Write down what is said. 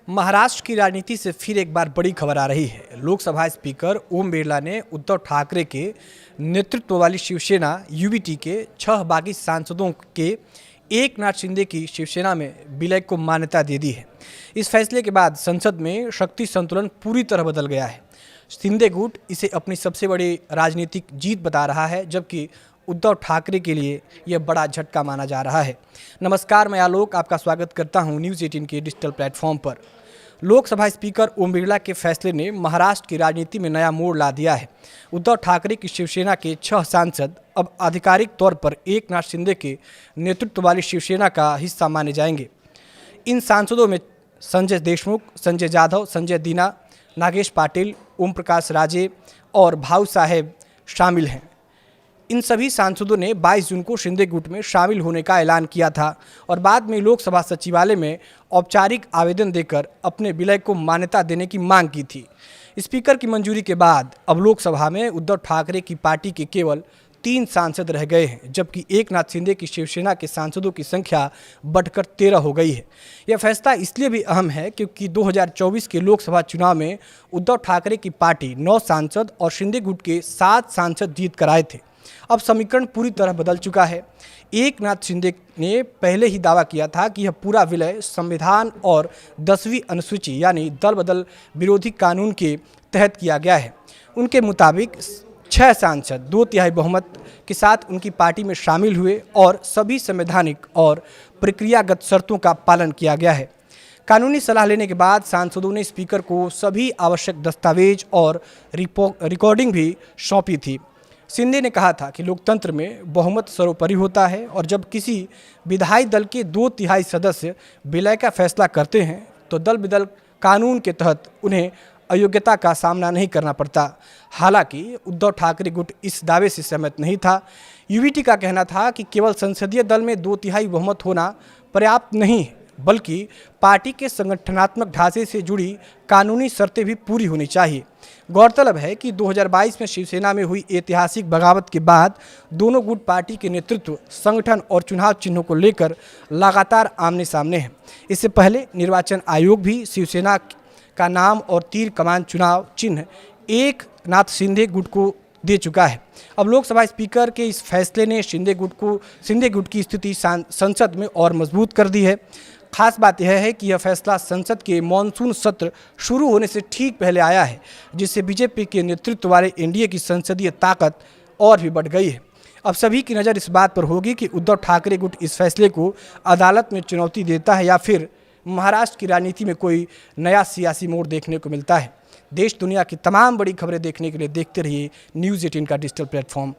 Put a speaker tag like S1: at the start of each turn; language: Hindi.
S1: महाराष्ट्र की राजनीति से फिर एक बार बड़ी खबर आ रही है। लोकसभा स्पीकर ओम बिरला ने उद्धव ठाकरे के नेतृत्व वाली शिवसेना यूबीटी के 6 बागी सांसदों के एकनाथ शिंदे की शिवसेना में विलय को मान्यता दे दी है। इस फैसले के बाद संसद में शक्ति संतुलन पूरी तरह बदल गया है। शिंदे गुट इसे अपनी सबसे बड़ी राजनीतिक जीत बता रहा है, जबकि उद्धव ठाकरे के लिए यह बड़ा झटका माना जा रहा है। नमस्कार, मैं आलोक आपका स्वागत करता हूं न्यूज़ 18 के डिजिटल प्लेटफॉर्म पर। लोकसभा स्पीकर ओम बिरला के फैसले ने महाराष्ट्र की राजनीति में नया मोड़ ला दिया है। उद्धव ठाकरे की शिवसेना के 6 सांसद अब आधिकारिक तौर पर एकनाथ शिंदे के नेतृत्व वाली शिवसेना का हिस्सा माने जाएंगे। इन सांसदों में संजय देशमुख, संजय जाधव, संजय दीना, नागेश पाटिल, ओम प्रकाश राजे और भाऊ साहेब शामिल हैं। इन सभी सांसदों ने 22 जून को शिंदे गुट में शामिल होने का ऐलान किया था और बाद में लोकसभा सचिवालय में औपचारिक आवेदन देकर अपने विलय को मान्यता देने की मांग की थी। स्पीकर की मंजूरी के बाद अब लोकसभा में उद्धव ठाकरे की पार्टी के केवल 3 सांसद रह गए हैं, जबकि एकनाथ शिंदे की शिवसेना के सांसदों की संख्या बढ़कर 13 हो गई है। यह फैसला इसलिए भी अहम है क्योंकि 2024 के लोकसभा चुनाव में उद्धव ठाकरे की पार्टी 9 सांसद और शिंदे गुट के 7 सांसद जीत कर आए थे। अब समीकरण पूरी तरह बदल चुका है। एकनाथ शिंदे ने पहले ही दावा किया था कि यह पूरा विलय संविधान और 10वीं अनुसूची यानी दल बदल विरोधी कानून के तहत किया गया है। उनके मुताबिक 6 सांसद 2/3 बहुमत के साथ उनकी पार्टी में शामिल हुए और सभी संवैधानिक और प्रक्रियागत शर्तों का पालन किया गया है। कानूनी सलाह लेने के बाद सांसदों ने स्पीकर को सभी आवश्यक दस्तावेज और रिकॉर्डिंग भी सौंपी थी। शिंदे ने कहा था कि लोकतंत्र में बहुमत सर्वोपरि होता है और जब किसी विधायी दल के 2/3 सदस्य विलय का फैसला करते हैं तो दल बदल कानून के तहत उन्हें अयोग्यता का सामना नहीं करना पड़ता। हालांकि उद्धव ठाकरे गुट इस दावे से सहमत नहीं था। यूबीटी का कहना था कि केवल संसदीय दल में 2/3 बहुमत होना पर्याप्त नहीं है, बल्कि पार्टी के संगठनात्मक ढांचे से जुड़ी कानूनी शर्तें भी पूरी होनी चाहिए। गौरतलब है कि 2022 में शिवसेना में हुई ऐतिहासिक बगावत के बाद दोनों गुट पार्टी के नेतृत्व, संगठन और चुनाव चिन्हों को लेकर लगातार आमने सामने हैं। इससे पहले निर्वाचन आयोग भी शिवसेना का नाम और तीर कमान चुनाव चिन्ह एकनाथ शिंदे गुट को दे चुका है। अब लोकसभा स्पीकर के इस फैसले ने शिंदे गुट की स्थिति संसद में और मजबूत कर दी है। खास बात यह है कि यह फैसला संसद के मॉनसून सत्र शुरू होने से ठीक पहले आया है, जिससे बीजेपी के नेतृत्व वाले एनडीए की संसदीय ताकत और भी बढ़ गई है। अब सभी की नज़र इस बात पर होगी कि उद्धव ठाकरे गुट इस फैसले को अदालत में चुनौती देता है या फिर महाराष्ट्र की राजनीति में कोई नया सियासी मोड़ देखने को मिलता है। देश दुनिया की तमाम बड़ी खबरें देखने के लिए देखते रहिए न्यूज़ 18 का डिजिटल प्लेटफॉर्म।